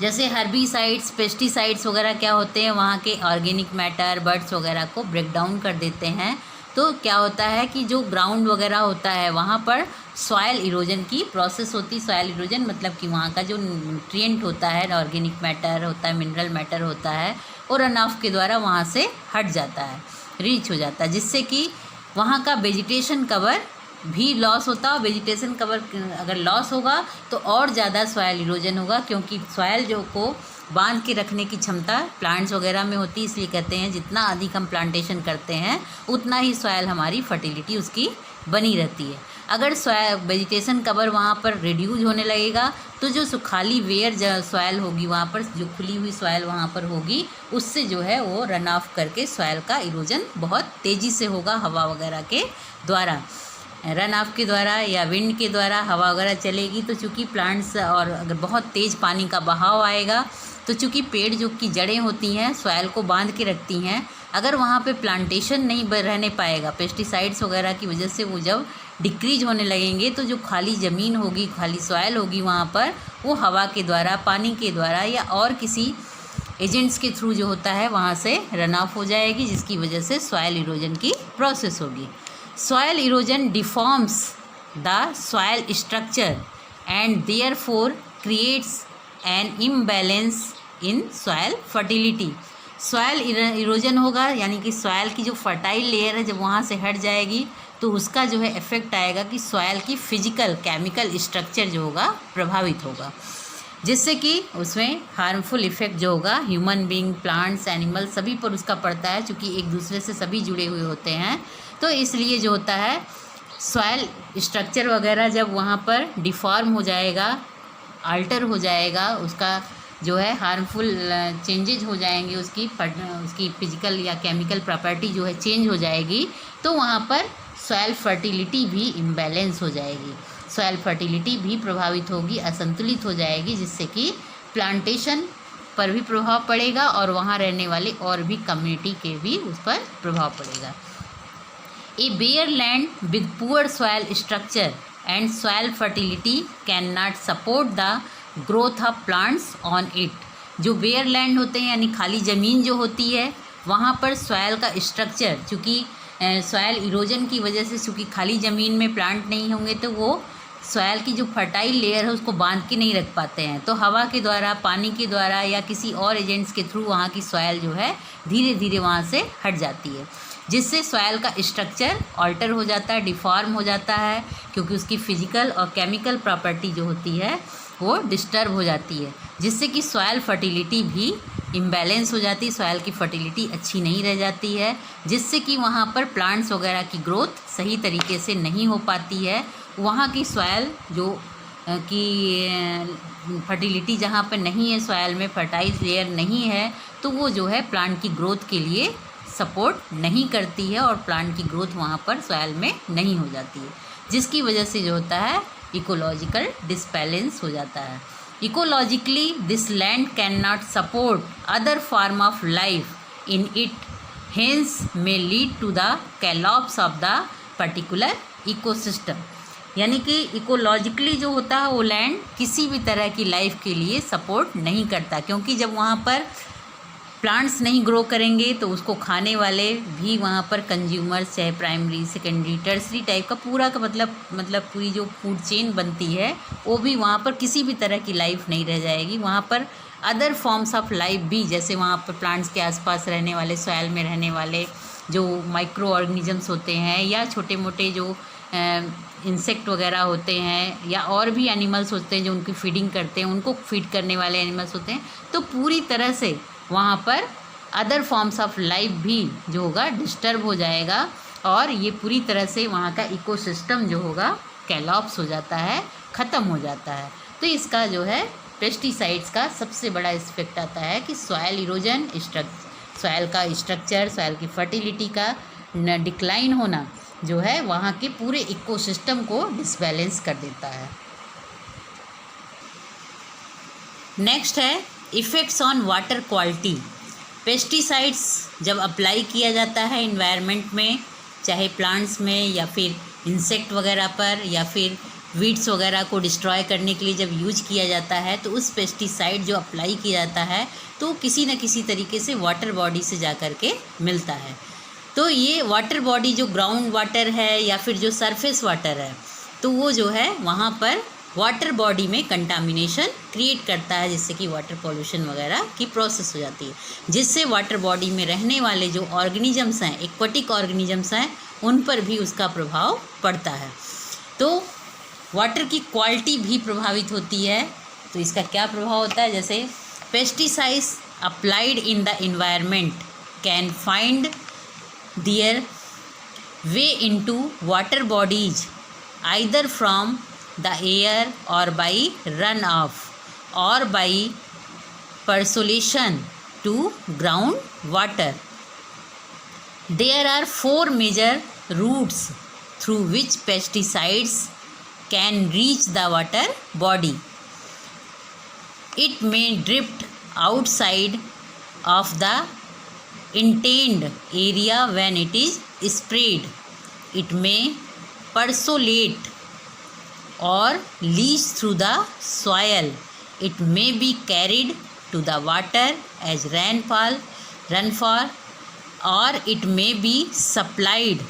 जैसे हर्बिसाइड्स, पेस्टिसाइड्स वगैरह क्या होते हैं, वहाँ के ऑर्गेनिक मैटर बर्ड्स वगैरह को ब्रेक डाउन कर देते हैं। तो क्या होता है कि जो ग्राउंड वगैरह होता है वहाँ पर सॉयल इरोजन की प्रोसेस होती। सॉयल इरोजन मतलब कि वहाँ का जो न्यूट्रिएंट होता है, ऑर्गेनिक मैटर होता है, मिनरल मैटर होता है, और रन ऑफ के द्वारा वहाँ से हट जाता है, रीच हो जाता है, जिससे कि वहाँ का वेजिटेशन कवर भी लॉस होता है। वेजिटेशन कवर अगर लॉस होगा तो और ज़्यादा सॉयल इरोजन होगा, क्योंकि सॉयल जो को बांध के रखने की क्षमता प्लांट्स वगैरह में होती है। इसलिए कहते हैं जितना अधिक हम प्लांटेशन करते हैं उतना ही सॉयल हमारी फर्टिलिटी उसकी बनी रहती है। अगर सॉयल वेजिटेशन कवर वहाँ पर रिड्यूज होने लगेगा, तो जो खाली वेयर सॉयल होगी, वहाँ पर जो खुली हुई सॉयल वहाँ पर होगी, उससे जो है वो रन ऑफ करके सॉयल का इरोजन बहुत तेज़ी से होगा हवा वगैरह के द्वारा, रन ऑफ के द्वारा या विंड के द्वारा हवा वगैरह चलेगी। तो चूँकि प्लांट्स और अगर बहुत तेज़ पानी का बहाव आएगा, तो चूँकि पेड़ जो की जड़ें होती हैं सॉयल को बांध के रखती हैं, अगर वहाँ पे प्लांटेशन नहीं रहने पाएगा पेस्टिसाइड्स वगैरह की वजह से, वो जब डिक्रीज होने लगेंगे, तो जो खाली ज़मीन होगी, खाली सॉयल होगी वहाँ पर, वो हवा के द्वारा, पानी के द्वारा या और किसी एजेंट्स के थ्रू जो होता है वहाँ से रन ऑफ हो जाएगी, जिसकी वजह से सॉयल इरोजन की प्रोसेस होगी। Soil erosion deforms the soil structure and therefore creates an imbalance in soil fertility. Soil erosion होगा, यानी कि सॉयल की जो फर्टाइल लेयर है जब वहाँ से हट जाएगी, तो उसका जो है इफ़ेक्ट आएगा कि सॉयल की फिजिकल केमिकल स्ट्रक्चर जो होगा प्रभावित होगा, जिससे कि उसमें हार्मफुल इफ़ेक्ट जो होगा ह्यूमन बीइंग, प्लांट्स, एनिमल सभी पर उसका पड़ता है, क्योंकि एक दूसरे से सभी जुड़े हुए होते हैं। तो इसलिए जो होता है सॉयल स्ट्रक्चर वगैरह जब वहाँ पर डिफॉर्म हो जाएगा, अल्टर हो जाएगा, उसका जो है हार्मफुल चेंजेज हो जाएंगे, उसकी फिजिकल या केमिकल प्रॉपर्टी जो है चेंज हो जाएगी, तो वहाँ पर सॉयल फर्टिलिटी भी इम्बैलेंस हो जाएगी, सॉयल फर्टिलिटी भी प्रभावित होगी, असंतुलित हो जाएगी, जिससे कि प्लांटेशन पर भी प्रभाव पड़ेगा और वहाँ रहने वाले और भी कम्युनिटी के भी उस पर प्रभाव पड़ेगा। A bare land with poor soil structure and soil fertility cannot support the growth of plants on it. जो बेयर लैंड होते हैं यानी खाली ज़मीन जो होती है, वहाँ पर सॉयल का स्ट्रक्चर, चूँकि सॉयल इरोजन की वजह से चूँकि खाली ज़मीन में प्लांट नहीं होंगे, तो वो सॉयल की जो फर्टाइल लेयर है उसको बांध के नहीं रख पाते हैं। तो हवा के द्वारा, पानी के द्वारा या किसी और एजेंट्स के थ्रू वहाँ की सॉयल जो है धीरे धीरे वहाँ से हट जाती है, जिससे सॉयल का स्ट्रक्चर ऑल्टर हो जाता है, डिफॉर्म हो जाता है, क्योंकि उसकी फिजिकल और केमिकल प्रॉपर्टी जो होती है वो डिस्टर्ब हो जाती है, जिससे कि सॉयल फर्टिलिटी भी इम्बैलेंस हो जाती है, सॉयल की फर्टिलिटी अच्छी नहीं रह जाती है, जिससे कि वहाँ पर प्लांट्स वगैरह की ग्रोथ सही तरीके से नहीं हो पाती है। वहाँ की सॉयल जो की फर्टिलिटी जहाँ पर नहीं है, सॉयल में फर्टाइल लेयर नहीं है, तो वो जो है प्लांट की ग्रोथ के लिए सपोर्ट नहीं करती है और प्लांट की ग्रोथ वहाँ पर सॉयल में नहीं हो जाती है, जिसकी वजह से जो होता है इकोलॉजिकल डिसबैलेंस हो जाता है। Ecologically this land can not support other form of life in it, hence may lead to the collapse of the particular ecosystem. यानी कि इकोलॉजिकली जो होता है वो लैंड किसी भी तरह की लाइफ के लिए सपोर्ट नहीं करता, क्योंकि जब वहाँ पर प्लांट्स नहीं ग्रो करेंगे तो उसको खाने वाले भी वहाँ पर कंज्यूमर्स, चाहे प्राइमरी, सेकेंडरी, टर्सरी टाइप का पूरा का मतलब पूरी जो फूड चेन बनती है वो भी वहाँ पर किसी भी तरह की लाइफ नहीं रह जाएगी। वहाँ पर अदर फॉर्म्स ऑफ लाइफ भी, जैसे वहाँ पर प्लांट्स के आसपास रहने वाले, सॉयल में रहने वाले जो माइक्रो ऑर्गेनिजम्स होते हैं या छोटे मोटे जो इंसेक्ट वगैरह होते हैं या और भी एनिमल्स होते हैं जो उनकी फीडिंग करते हैं, उनको फीड करने वाले एनिमल्स होते हैं, तो पूरी तरह से वहाँ पर अदर फॉर्म्स ऑफ लाइफ भी जो होगा डिस्टर्ब हो जाएगा और ये पूरी तरह से वहाँ का इकोसिस्टम जो होगा कैलॉप्स हो जाता है, ख़त्म हो जाता है। तो इसका जो है पेस्टिसाइड्स का सबसे बड़ा इफेक्ट आता है कि सॉयल इरोजन, सॉयल का स्ट्रक्चर, सॉयल की फर्टिलिटी का डिक्लाइन होना जो है वहाँ के पूरे इकोसिस्टम को डिसबैलेंस कर देता है। नेक्स्ट है effects on water quality. Pesticides जब अप्लाई किया जाता है इन्वायरमेंट में, चाहे प्लांट्स में या फिर इंसेक्ट वगैरह पर या फिर वीड्स वगैरह को डिस्ट्रॉय करने के लिए जब यूज किया जाता है, तो उस पेस्टिसाइड जो अप्लाई किया जाता है तो किसी न किसी तरीके से वाटर बॉडी से जा कर के मिलता है। तो ये वाटर बॉडी जो ग्राउंड वाटर है या फिर जो सरफेस वाटर है, तो वो जो है वहाँ पर वाटर बॉडी में कंटामिनेशन क्रिएट करता है, जिससे कि वाटर पॉल्यूशन वगैरह की प्रोसेस हो जाती है, जिससे वाटर बॉडी में रहने वाले जो ऑर्गेनिजम्स हैं, एक्वाटिक ऑर्गेनिजम्स हैं, उन पर भी उसका प्रभाव पड़ता है। तो वाटर की क्वालिटी भी प्रभावित होती है। तो इसका क्या प्रभाव होता है, जैसे pesticides applied in the environment can find their way into water bodies either from the air or by runoff or by percolation to ground water. There are 4 major routes through which pesticides can reach the water body. It may drift outside of the intended area when it is sprayed. It may percolate or leach through the soil. It may be carried to the water as rainfall, or it may be supplied,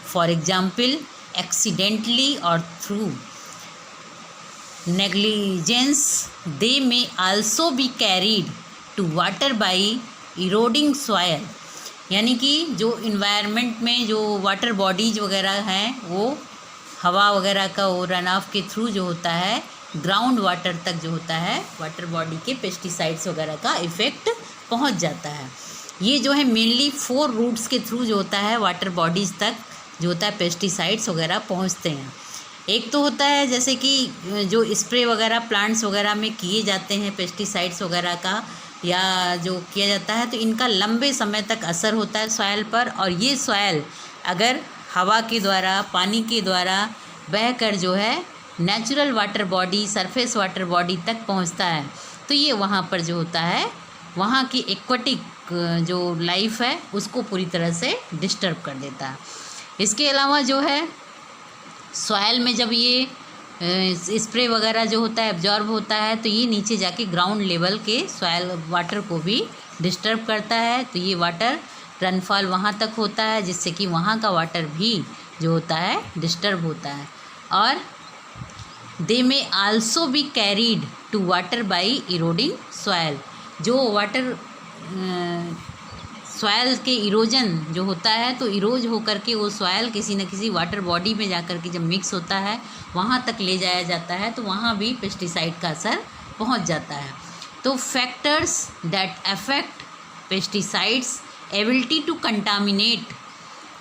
for example, accidentally or through negligence. They may also be carried to water by eroding soil. यानी कि जो environment में जो water bodies वगैरह हैं वो हवा वगैरह का वो रन ऑफ के थ्रू जो होता है ग्राउंड वाटर तक जो होता है वाटर बॉडी के पेस्टिसाइड्स वगैरह का इफ़ेक्ट पहुंच जाता है। ये जो है मेनली 4 रूट्स के थ्रू जो होता है वाटर बॉडीज़ तक जो होता है पेस्टिसाइड्स वगैरह पहुंचते हैं। एक तो होता है जैसे कि जो स्प्रे वगैरह प्लांट्स वगैरह में किए जाते हैं पेस्टिसाइड्स वगैरह का या जो किया जाता है, तो इनका लंबे समय तक असर होता है सॉयल पर, और ये सॉयल अगर हवा के द्वारा, पानी के द्वारा बहकर जो है natural water body, surface water body तक पहुंचता है, तो ये वहाँ पर जो होता है वहाँ की एक्वाटिक जो लाइफ है उसको पूरी तरह से डिस्टर्ब कर देता है। इसके अलावा जो है सॉयल में जब ये स्प्रे वगैरह जो होता है एब्जॉर्ब होता है, तो ये नीचे जाके ग्राउंड लेवल के सॉयल वाटर को भी डिस्टर्ब करता है। तो ये वाटर रनफॉल वहाँ तक होता है, जिससे कि वहाँ का वाटर भी जो होता है डिस्टर्ब होता है। और they may also be carried to water by eroding soil. जो वाटर सॉयल के इरोजन जो होता है, तो इरोज होकर के वो सॉयल किसी न किसी वाटर बॉडी में जाकर के जब मिक्स होता है वहाँ तक ले जाया जाता है, तो वहाँ भी पेस्टिसाइड का असर पहुँच जाता है। तो factors that affect pesticides ability to contaminate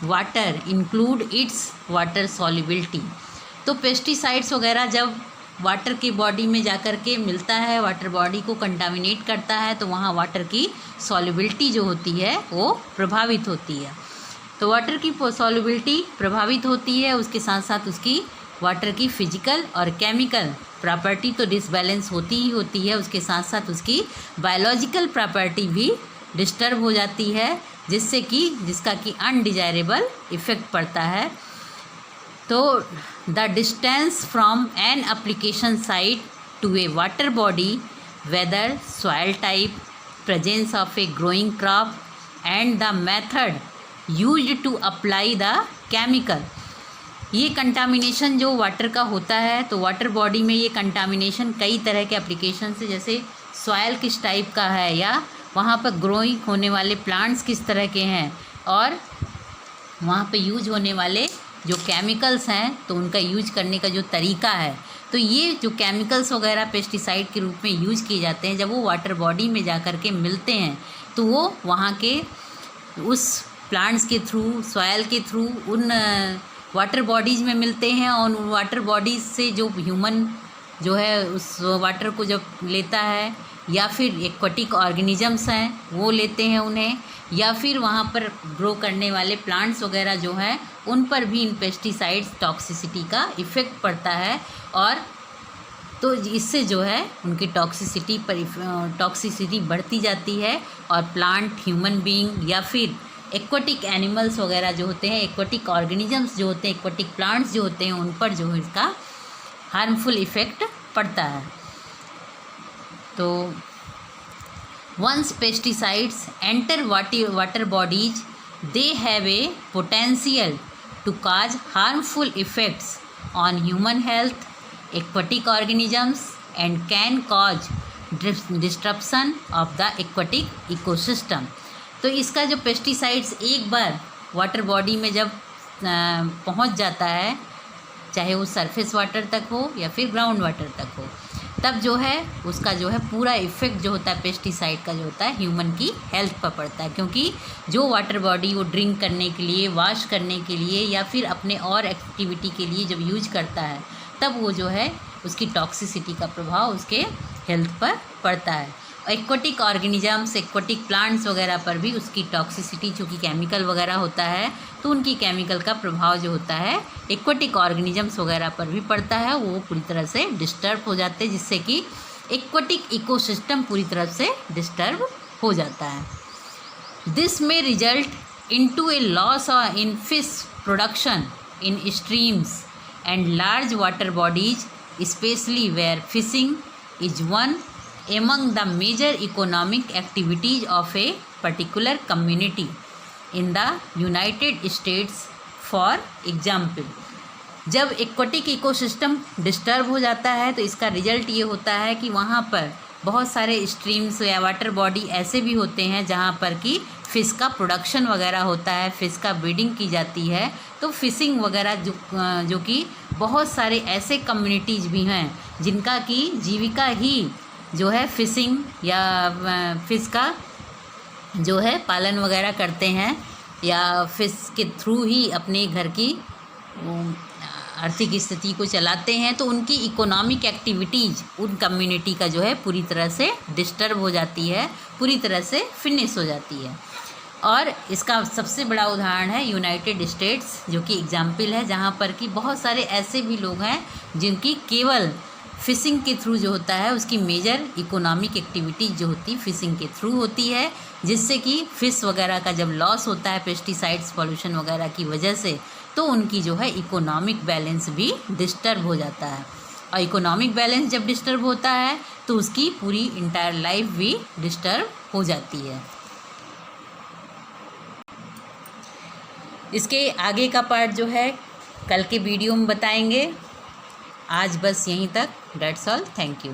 water include its water solubility. तो पेस्टिसाइड्स वगैरह जब वाटर की बॉडी में जाकर के मिलता है, वाटर बॉडी को कंटामिनेट करता है, तो वहाँ वाटर की सॉल्युबिलिटी जो होती है वो प्रभावित होती है। तो वाटर की सॉल्युबिलिटी प्रभावित होती है, उसके साथ साथ उसकी वाटर की फिजिकल और केमिकल प्रॉपर्टी तो डिसबैलेंस होती ही होती है, उसके साथ साथ उसकी बायोलॉजिकल प्रॉपर्टी भी डिस्टर्ब हो जाती है, जिसका कि अनडिजायरेबल इफ़ेक्ट पड़ता है। तो the distance from an application site to a water body, weather, soil type, presence of a growing crop and the method used to apply the chemical. ये कंटामिनेशन जो वाटर का होता है, तो वाटर बॉडी में ये कंटामिनेशन कई तरह के एप्लीकेशन से, जैसे सॉइल किस टाइप का है या वहाँ पर ग्रोइंग होने वाले प्लांट्स किस तरह के हैं, और वहाँ पे यूज होने वाले जो केमिकल्स हैं तो उनका यूज करने का जो तरीका है। तो ये जो केमिकल्स वगैरह पेस्टिसाइड के रूप में यूज किए जाते हैं, जब वो वाटर बॉडी में जा कर के मिलते हैं तो वो वहाँ के उस प्लांट्स के थ्रू, सॉयल के थ्रू उन वाटर बॉडीज़ में मिलते हैं, और उन वाटर बॉडीज़ से जो ह्यूमन जो है उस वाटर को जब लेता है, या फिर एक्वाटिक ऑर्गेनिजम्स हैं वो लेते हैं उन्हें, या फिर वहाँ पर ग्रो करने वाले प्लांट्स वगैरह जो हैं उन पर भी इन पेस्टिसाइड्स टॉक्सिसिटी का इफ़ेक्ट पड़ता है। और तो इससे जो है उनकी टॉक्सिसिटी बढ़ती जाती है, और प्लांट, ह्यूमन बीइंग या फिर एक्वाटिक एनिमल्स वगैरह जो होते हैं, एक्वाटिक ऑर्गेनिजम्स जो होते हैं, एक्वाटिक प्लांट्स जो होते हैं, उन पर जो है इसका हार्मफुल इफ़ेक्ट पड़ता है। तो once pesticides enter water bodies, they have a potential to cause harmful effects on human health, aquatic organisms, and can cause disruption of the aquatic ecosystem। तो इसका जो पेस्टिसाइड्स एक बार वाटर बॉडी में जब पहुंच जाता है, चाहे वो सरफेस वाटर तक हो या फिर ग्राउंड वाटर तक हो, तब जो है उसका जो है पूरा इफ़ेक्ट जो होता है पेस्टिसाइड का जो होता है ह्यूमन की हेल्थ पर पड़ता है। क्योंकि जो वाटर बॉडी वो ड्रिंक करने के लिए, वॉश करने के लिए या फिर अपने और एक्टिविटी के लिए जब यूज करता है, तब वो जो है उसकी टॉक्सिसिटी का प्रभाव उसके हेल्थ पर पड़ता है। एक्वाटिक ऑर्गेनिजम्स, एक्वाटिक प्लांट्स वगैरह पर भी उसकी टॉक्सिसिटी, चूँकि केमिकल वगैरह होता है, तो उनकी केमिकल का प्रभाव जो होता है एक्वाटिक ऑर्गेनिजम्स वगैरह पर भी पड़ता है, वो पूरी तरह से डिस्टर्ब हो जाते हैं, जिससे कि एक्वाटिक इकोसिस्टम पूरी तरह से डिस्टर्ब हो जाता है। दिस में result into a loss in fish production in streams and large water bodies, specially where fishing is one among the major economic activities of a particular community in the United States। for example, जब aquatic ecosystem disturb हो जाता है तो इसका result ये होता है कि वहाँ पर बहुत सारे स्ट्रीम्स या वाटर बॉडी ऐसे भी होते हैं जहाँ पर कि फ़िश का प्रोडक्शन वगैरह होता है, फ़िश का ब्रीडिंग की जाती है। तो फिशिंग वगैरह जो कि बहुत सारे ऐसे कम्युनिटीज़ भी हैं जिनका कि जीविका ही जो है फिशिंग या फ़िश का जो है पालन वगैरह करते हैं, या फ़िश के थ्रू ही अपने घर की आर्थिक स्थिति को चलाते हैं। तो उनकी इकोनॉमिक एक्टिविटीज़ उन कम्युनिटी का जो है पूरी तरह से डिस्टर्ब हो जाती है, पूरी तरह से फिनिश हो जाती है। और इसका सबसे बड़ा उदाहरण है यूनाइटेड स्टेट्स, जो कि एग्जाम्पल है, जहाँ पर कि बहुत सारे ऐसे भी लोग हैं जिनकी केवल फ़िशिंग के थ्रू जो होता है उसकी मेजर इकोनॉमिक एक्टिविटी जो होती है फ़िशिंग के थ्रू होती है, जिससे कि फ़िश वगैरह का जब लॉस होता है पेस्टिसाइड्स पॉल्यूशन वगैरह की वजह से, तो उनकी जो है इकोनॉमिक बैलेंस भी डिस्टर्ब हो जाता है। और इकोनॉमिक बैलेंस जब डिस्टर्ब होता है तो उसकी पूरी इंटायर लाइफ भी डिस्टर्ब हो जाती है। इसके आगे का पार्ट जो है कल के वीडियो में बताएंगे। आज बस यहीं तक। That's all. Thank you.